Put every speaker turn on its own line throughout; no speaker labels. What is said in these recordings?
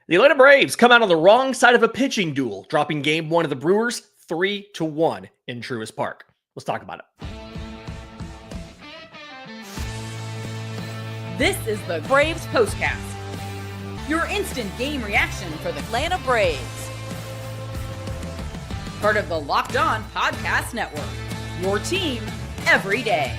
The Atlanta Braves come out on the wrong side of a pitching duel, dropping game one of the Brewers 3-1 in Truist Park. Let's talk about it.
This is the Braves Postcast, your instant game reaction for the Atlanta Braves. Part of the Locked On Podcast Network, your team every day.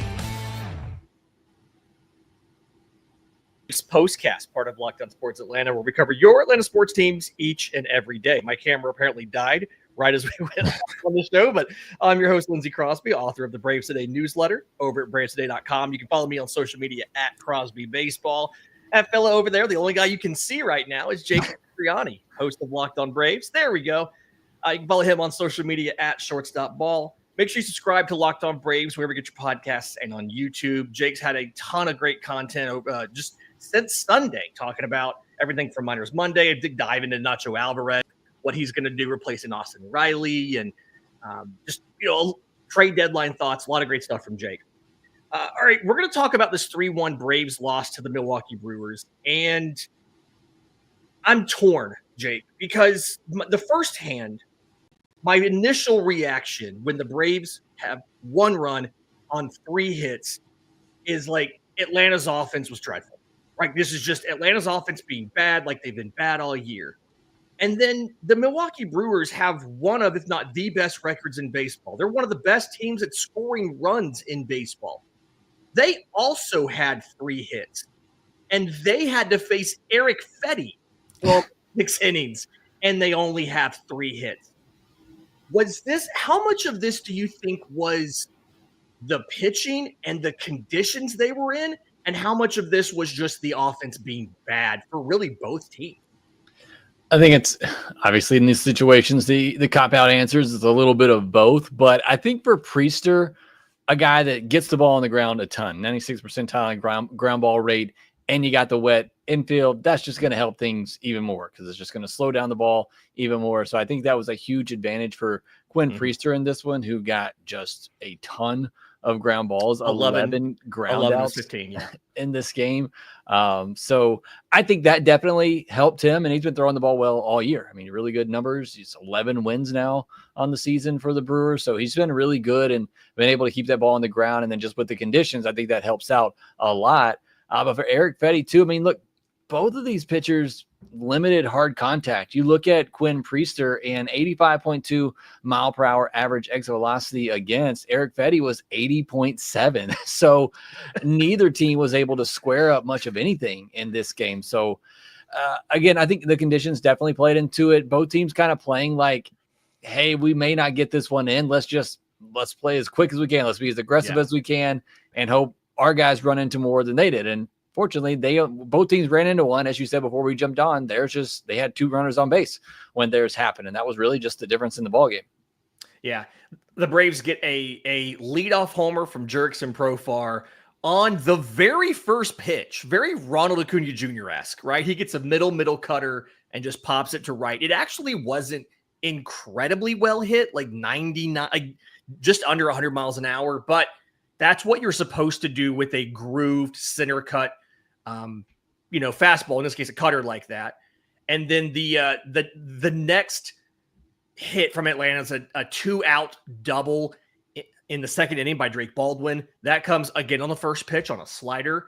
It's Postcast, part of Locked On Sports Atlanta, where we cover your Atlanta sports teams each and every day. My camera apparently died right as we went on the show, but I'm your host, Lindsay Crosby, author of the Braves Today newsletter over at bravestoday.com. You can follow me on social media at Crosby Baseball. That fella over there, the only guy you can see right now is Jake Mastroianni, host of Locked On Braves. There we go. You can follow him on social media at shortstopball. Make sure you subscribe to Locked On Braves wherever you get your podcasts and on YouTube. Jake's had a ton of great content just since Sunday, talking about everything from Minors Monday, a big dive into Nacho Alvarez, what he's going to do replacing Austin Riley, and trade deadline thoughts. A lot of great stuff from Jake. All right, we're going to talk about this 3-1 Braves loss to the Milwaukee Brewers, and I'm torn, Jake, because my initial reaction when the Braves have one run on 3 hits is like Atlanta's offense was dreadful. Right, this is just Atlanta's offense being bad, like they've been bad all year. And then the Milwaukee Brewers have one of, if not the best records in baseball. They're one of the best teams at scoring runs in baseball. They also had 3 hits, and they had to face Eric Fetty for 6 innings, and they only have 3 hits. How much of this do you think was the pitching and the conditions they were in? And how much of this was just the offense being bad for really both teams?
I think it's obviously in these situations, the cop-out answers is a little bit of both. But I think for Priester, a guy that gets the ball on the ground a ton, 96 percentile ground ball rate, and you got the wet infield, that's just going to help things even more because it's just going to slow down the ball even more. So I think that was a huge advantage for Quinn Priester in this one, who got just a ton of ground balls, 11 ground outs
15, yeah.
in this game. So I think that definitely helped him, and he's been throwing the ball well all year. I mean, really good numbers. He's 11 wins now on the season for the Brewers. So he's been really good and been able to keep that ball on the ground. And then just with the conditions, I think that helps out a lot. But for Eric Fetty too, I mean, look, both of these pitchers limited hard contact. You look at Quinn Priester and 85.2 mile per hour average exit velocity against Eric Fetty was 80.7. So neither team was able to square up much of anything in this game. So again, I think the conditions definitely played into it. Both teams kind of playing like, hey, we may not get this one in. Let's play as quick as we can. Let's be as aggressive as we can and hope our guys run into more than they did. And fortunately, both teams ran into one. As you said before we jumped on, they had 2 runners on base when theirs happened, and that was really just the difference in the ballgame.
Yeah, the Braves get a leadoff homer from Jurickson Profar on the very first pitch, very Ronald Acuna Jr.-esque, right? He gets a middle cutter and just pops it to right. It actually wasn't incredibly well hit, like 99, like just under 100 miles an hour, but that's what you're supposed to do with a grooved center cut fastball, in this case, a cutter like that. And then the next hit from Atlanta is a 2-out double in the second inning by Drake Baldwin. That comes again on the first pitch on a slider.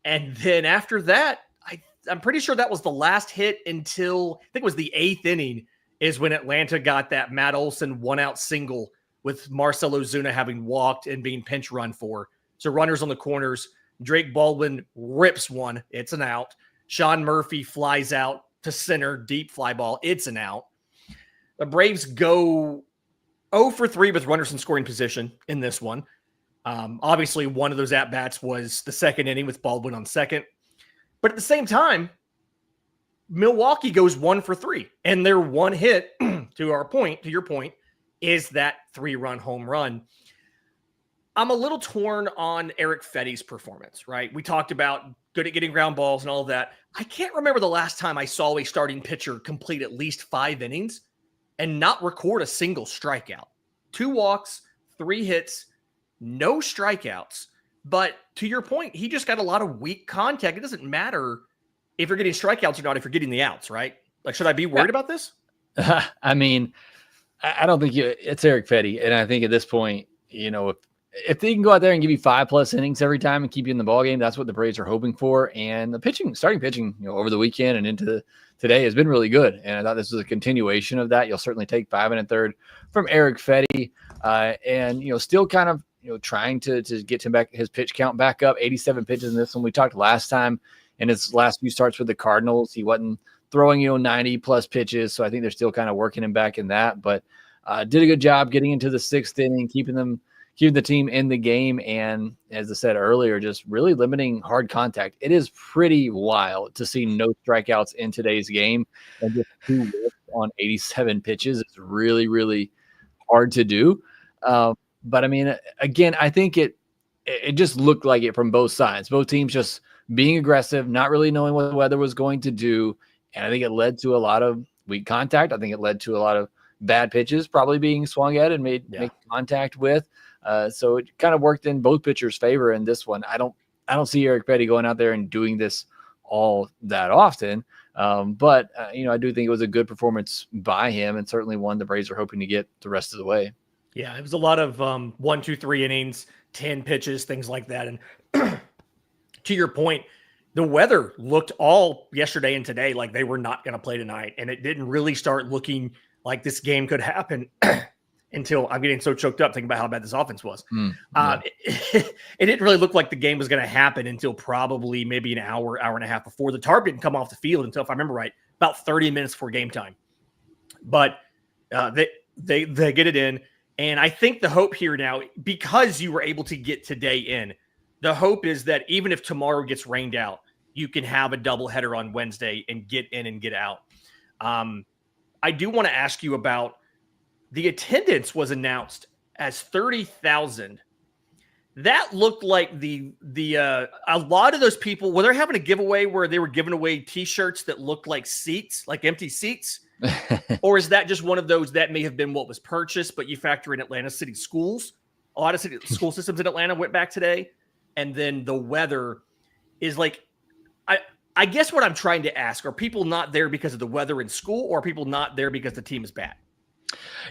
And then after that, I'm pretty sure that was the last hit until I think it was the 8th inning is when Atlanta got that Matt Olson 1-out single with Marcell Ozuna having walked and being pinch run for. So runners on the corners. Drake Baldwin rips one. It's an out. Sean Murphy flies out to center. Deep fly ball. It's an out. The Braves go 0 for 3 with runners in scoring position in this one. Obviously, one of those at-bats was the second inning with Baldwin on second. But at the same time, Milwaukee goes 1 for 3. And their one hit, to your point, is that 3-run home run. I'm a little torn on Eric Fetty's performance, right? We talked about good at getting ground balls and all of that. I can't remember the last time I saw a starting pitcher complete at least 5 innings and not record a single strikeout. 2 walks, 3 hits, no strikeouts. But to your point, he just got a lot of weak contact. It doesn't matter if you're getting strikeouts or not if you're getting the outs, right? Like, should I be worried about this?
I mean, I don't think it's Eric Fetty. And I think at this point, if they can go out there and give you 5+ innings every time and keep you in the ballgame, that's what the Braves are hoping for. And the starting pitching, over the weekend and into today has been really good. And I thought this was a continuation of that. You'll certainly take 5 1/3 from Eric Fetty, and still kind of trying to get his pitch count back up. 87 pitches in this one. We talked last time in his last few starts with the Cardinals, he wasn't throwing 90+ pitches. So I think they're still kind of working him back in that. But did a good job getting into the 6th inning, keeping the team in the game. And as I said earlier, just really limiting hard contact. It is pretty wild to see no strikeouts in today's game. And just 2 whiffs on 87 pitches. It's really, really hard to do. But I mean, again, I think it just looked like it from both sides. Both teams just being aggressive, not really knowing what the weather was going to do. And I think it led to a lot of weak contact. I think it led to a lot of bad pitches probably being swung at and make contact with. So it kind of worked in both pitchers' favor in this one. I don't see Eric Fetty going out there and doing this all that often. But I do think it was a good performance by him, and certainly one the Braves are hoping to get the rest of the way.
Yeah, it was a lot of 1, 2, 3 innings, 10 pitches, things like that. And to your point, the weather looked all yesterday and today like they were not going to play tonight. And it didn't really start looking like this game could happen until I'm getting so choked up thinking about how bad this offense was. It didn't really look like the game was going to happen until probably maybe an hour and a half before. The tarp didn't come off the field until, if I remember right, about 30 minutes before game time. But they get it in. And I think the hope here now, because you were able to get today in, the hope is that even if tomorrow gets rained out, you can have a doubleheader on Wednesday and get in and get out. I do want to ask you about the attendance was announced as 30,000. That looked like a lot of those people, were they having a giveaway where they were giving away T-shirts that looked like seats, like empty seats? Or is that just one of those that may have been what was purchased, but you factor in Atlanta City schools? A lot of school systems in Atlanta went back today. And then the weather is like, I guess what I'm trying to ask, are people not there because of the weather in school, or are people not there because the team is bad?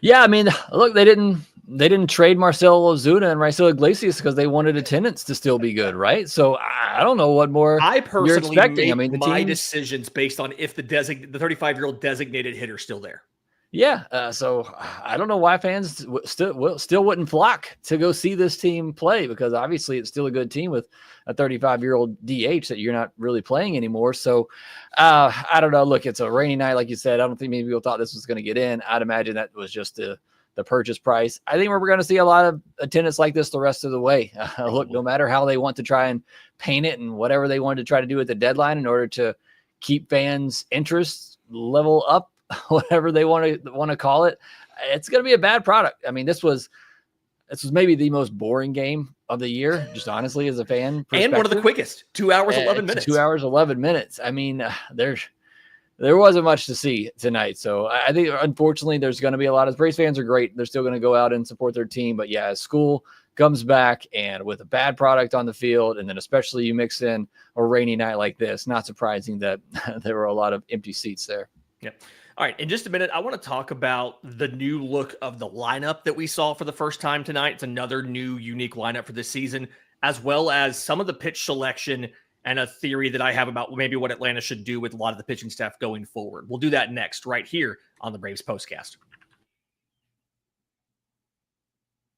Yeah, I mean, look, they didn't trade Marcell Ozuna and Raisel Iglesias because they wanted attendance to still be good, right? So I don't know what more
I personally
you're expecting.
make my decisions based on if the 35-year-old designated hitter is still there.
Yeah, so I don't know why fans still wouldn't flock to go see this team play, because obviously it's still a good team with a 35-year-old DH that you're not really playing anymore. So I don't know. Look, it's a rainy night, like you said. I don't think many people thought this was going to get in. I'd imagine that was just the purchase price. I think we're going to see a lot of attendance like this the rest of the way. Look, no matter how they want to try and paint it and whatever they wanted to try to do at the deadline in order to keep fans' interest level up, whatever they want to call it, it's going to be a bad product. I mean, this was maybe the most boring game of the year, just honestly, as a fan perspective.
And one of the quickest, 2 hours, 11 minutes.
2 hours, 11 minutes. I mean, there wasn't much to see tonight. So I think, unfortunately, there's going to be a lot of Braves fans are great. They're still going to go out and support their team. But yeah, as school comes back and with a bad product on the field, and then especially you mix in a rainy night like this, not surprising that there were a lot of empty seats there.
Yeah. All right, in just a minute, I want to talk about the new look of the lineup that we saw for the first time tonight. It's another new, unique lineup for this season, as well as some of the pitch selection and a theory that I have about maybe what Atlanta should do with a lot of the pitching staff going forward. We'll do that next, right here on the Braves Postcast.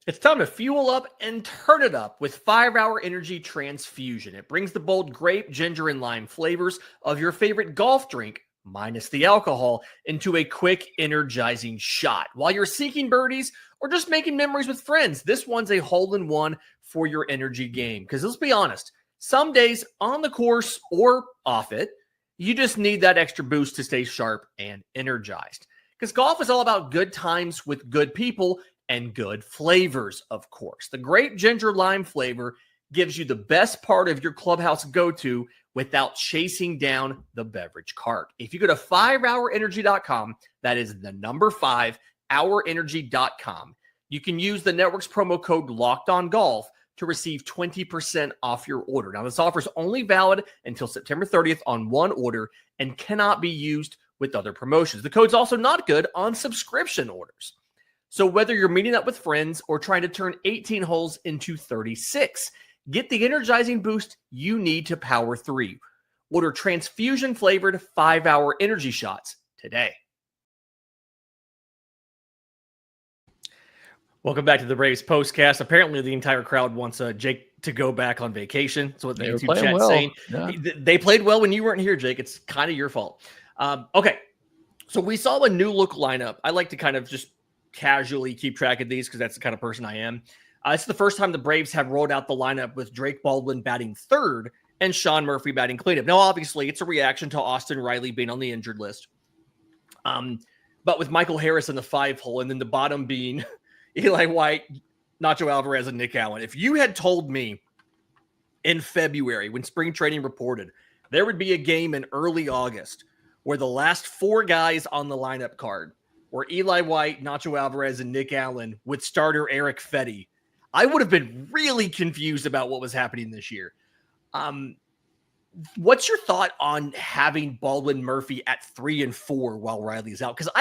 It's time to fuel up and turn it up with 5-Hour Energy Transfusion. It brings the bold grape, ginger, and lime flavors of your favorite golf drink, minus the alcohol, into a quick, energizing shot. While you're seeking birdies or just making memories with friends, this one's a hole-in-one for your energy game. Because let's be honest, some days on the course or off it, you just need that extra boost to stay sharp and energized. Because golf is all about good times with good people and good flavors, of course. The grape ginger lime flavor gives you the best part of your clubhouse go-to without chasing down the beverage cart. If you go to 5hourenergy.com, that is the number 5hourenergy.com, you can use the network's promo code LOCKEDONGOLF to receive 20% off your order. Now, this offer is only valid until September 30th on one order and cannot be used with other promotions. The code's also not good on subscription orders. So whether you're meeting up with friends or trying to turn 18 holes into 36, get the energizing boost you need to power through. Order transfusion-flavored 5-hour energy shots today. Welcome back to the Braves Postcast. Apparently, the entire crowd wants Jake to go back on vacation. That's what the YouTube chat's saying. Yeah. They played well when you weren't here, Jake. It's kind of your fault. Okay, so we saw a new look lineup. I like to kind of just casually keep track of these because that's the kind of person I am. It's the first time the Braves have rolled out the lineup with Drake Baldwin batting third and Sean Murphy batting cleanup. Now, obviously, it's a reaction to Austin Riley being on the injured list. But with Michael Harris in the 5-hole and then the bottom being Eli White, Nacho Alvarez, and Nick Allen. If you had told me in February when spring training reported there would be a game in early August where the last 4 guys on the lineup card were Eli White, Nacho Alvarez, and Nick Allen with starter Eric Fetty, I would have been really confused about what was happening this year. What's your thought on having Baldwin Murphy at 3 and 4 while Riley's out? Because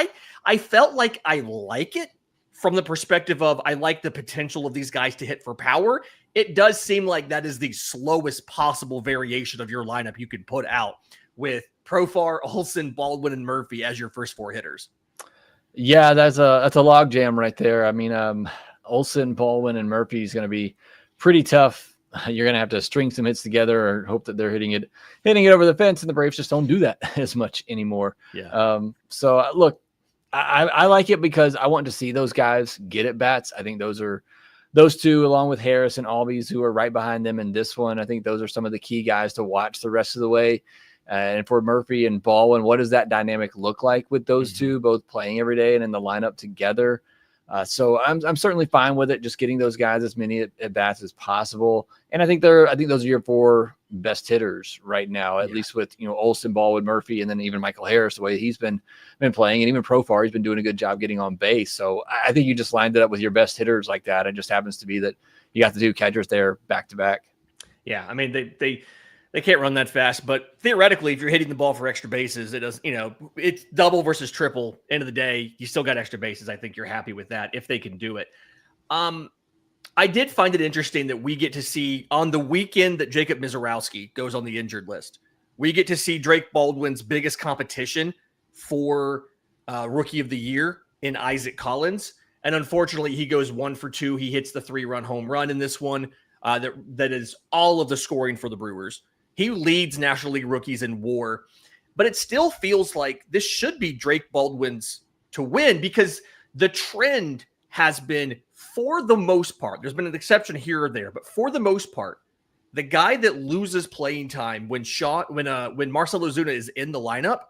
I felt like I like it from the perspective of I like the potential of these guys to hit for power. It does seem like that is the slowest possible variation of your lineup you could put out with Profar, Olsen, Baldwin, and Murphy as your first 4 hitters.
Yeah, that's a log jam right there. I mean, Olsen, Baldwin, and Murphy is going to be pretty tough. You're going to have to string some hits together or hope that they're hitting it over the fence, and the Braves just don't do that as much anymore.
Yeah.
So look, I like it because I want to see those guys get at bats. I think those 2, along with Harris and Albies, who are right behind them in this one. I think those are some of the key guys to watch the rest of the way. And for Murphy and Baldwin, what does that dynamic look like with those two both playing every day and in the lineup together? So I'm certainly fine with it, just getting those guys as many at bats as possible. And I think those are your 4 best hitters right now, at least with Olsen, Baldwin, Murphy, and then even Michael Harris, the way he's been playing, and even Profar, he's been doing a good job getting on base. So I think you just lined it up with your best hitters like that. It just happens to be that you got the 2 catchers there back to back.
Yeah, I mean they can't run that fast, but theoretically, if you're hitting the ball for extra bases, it does, it's double versus triple. End of the day, you still got extra bases. I think you're happy with that if they can do it. I did find it interesting that we get to see on the weekend that Jacob Mizorowski goes on the injured list, we get to see Drake Baldwin's biggest competition for Rookie of the Year in Isaac Collins. And unfortunately, he goes 1 for 2. He hits the 3-run home run in this one. That is all of the scoring for the Brewers. He leads National League rookies in WAR, but it still feels like this should be Drake Baldwin's to win because the trend has been, for the most part, there's been an exception here or there, but for the most part, the guy that loses playing time when Marcell Ozuna is in the lineup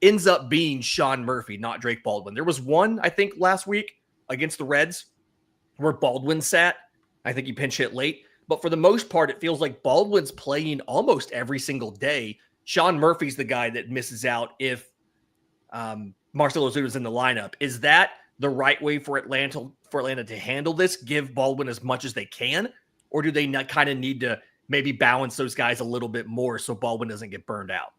ends up being Sean Murphy, not Drake Baldwin. There was one, I think, last week against the Reds where Baldwin sat. I think he pinch hit late. But for the most part, it feels like Baldwin's playing almost every single day. Sean Murphy's the guy that misses out if Marcell Ozuna's in the lineup. Is that the right way for Atlanta to handle this? Give Baldwin as much as they can? Or do they not kind of need to maybe balance those guys a little bit more so Baldwin doesn't get burned out?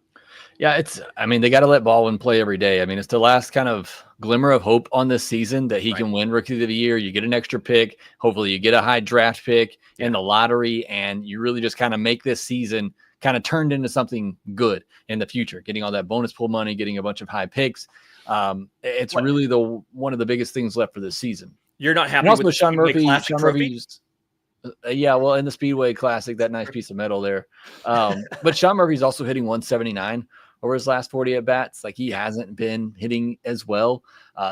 Yeah, they got to let Baldwin play every day. I mean, it's the last kind of glimmer of hope on this season that he can win Rookie of the Year. You get an extra pick. Hopefully you get a high draft pick in the lottery, and you really just kind of make this season kind of turned into something good in the future, getting all that bonus pool money, getting a bunch of high picks. It's really one of the biggest things left for this season.
You're not happy with
Sean Murphy.
Sean Murphy's
in the Speedway Classic, that nice piece of metal there. But Sean Murphy's also hitting 179 over his last 40 at bats. Like, he hasn't been hitting as well.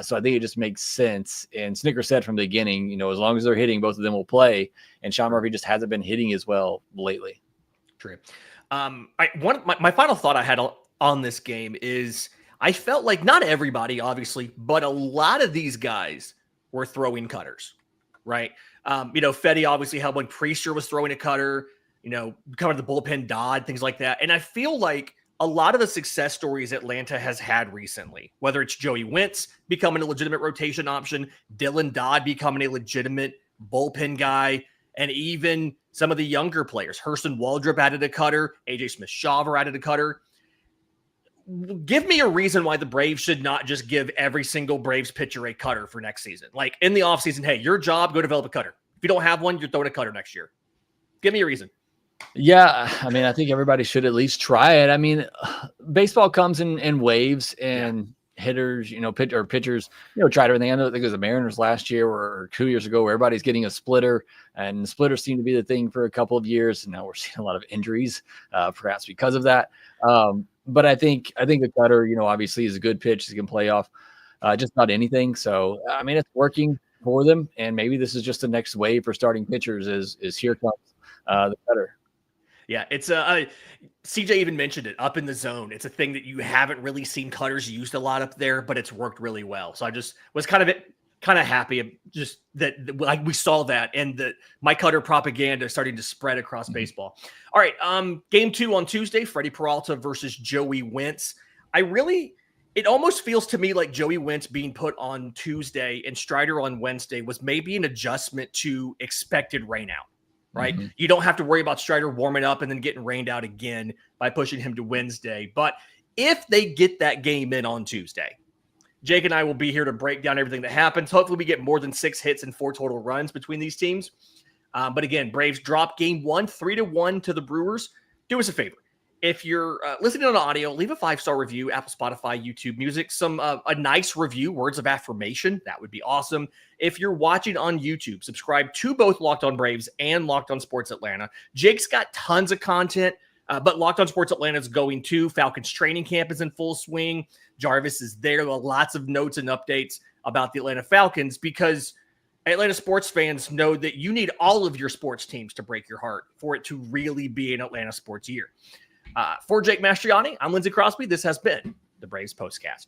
So I think it just makes sense. And Snicker said from the beginning, as long as they're hitting, both of them will play. And Sean Murphy just hasn't been hitting as well lately.
True. My final thought I had on this game is I felt like not everybody, obviously, but a lot of these guys were throwing cutters, right? Fetty obviously had one. Priester was throwing a cutter, covered the bullpen, Dodd, things like that. And I feel like a lot of the success stories Atlanta has had recently, whether it's Joey Wentz becoming a legitimate rotation option, Dylan Dodd becoming a legitimate bullpen guy, and even some of the younger players. Hurston Waldrop added a cutter. AJ Smith-Shawver added a cutter. give me a reason why the Braves should not just give every single Braves pitcher a cutter for next season. Like in the offseason, hey, your job, go develop a cutter. If you don't have one, you're throwing a cutter next year. Give me a reason.
Yeah, I mean, I think everybody should at least try it. I mean, baseball comes in waves, and hitters, pitchers, tried everything. I know, I think it was the Mariners last year or 2 years ago where everybody's getting a splitter, and splitters seem to be the thing for a couple of years. And now we're seeing a lot of injuries, perhaps because of that. But I think the cutter, obviously is a good pitch. He can play off just about anything. So, I mean, it's working for them. And maybe this is just the next wave for starting pitchers is here comes the cutter.
Yeah, it's CJ even mentioned it, up in the zone. It's a thing that you haven't really seen cutters used a lot up there, but it's worked really well. So I just was kind of happy just that like we saw that, and that my cutter propaganda starting to spread across baseball. All right, game 2 on Tuesday, Freddie Peralta versus Joey Wentz. It almost feels to me like Joey Wentz being put on Tuesday and Strider on Wednesday was maybe an adjustment to expected rain out. Right. Mm-hmm. You don't have to worry about Strider warming up and then getting rained out again by pushing him to Wednesday. But if they get that game in on Tuesday, Jake and I will be here to break down everything that happens. Hopefully we get more than 6 hits and 4 total runs between these teams. But again, Braves dropped game 1, 3-1 to the Brewers. Do us a favor. If you're listening on audio, leave a 5-star review, Apple, Spotify, YouTube Music, a nice review, words of affirmation. That would be awesome. If you're watching on YouTube, subscribe to both Locked On Braves and Locked On Sports Atlanta. Jake's got tons of content, but Locked On Sports Atlanta is going too. Falcons training camp is in full swing. Jarvis is there. Lots of notes and updates about the Atlanta Falcons, because Atlanta sports fans know that you need all of your sports teams to break your heart for it to really be an Atlanta sports year. For Jake Mastroianni, I'm Lindsay Crosby. This has been the Braves Postcast.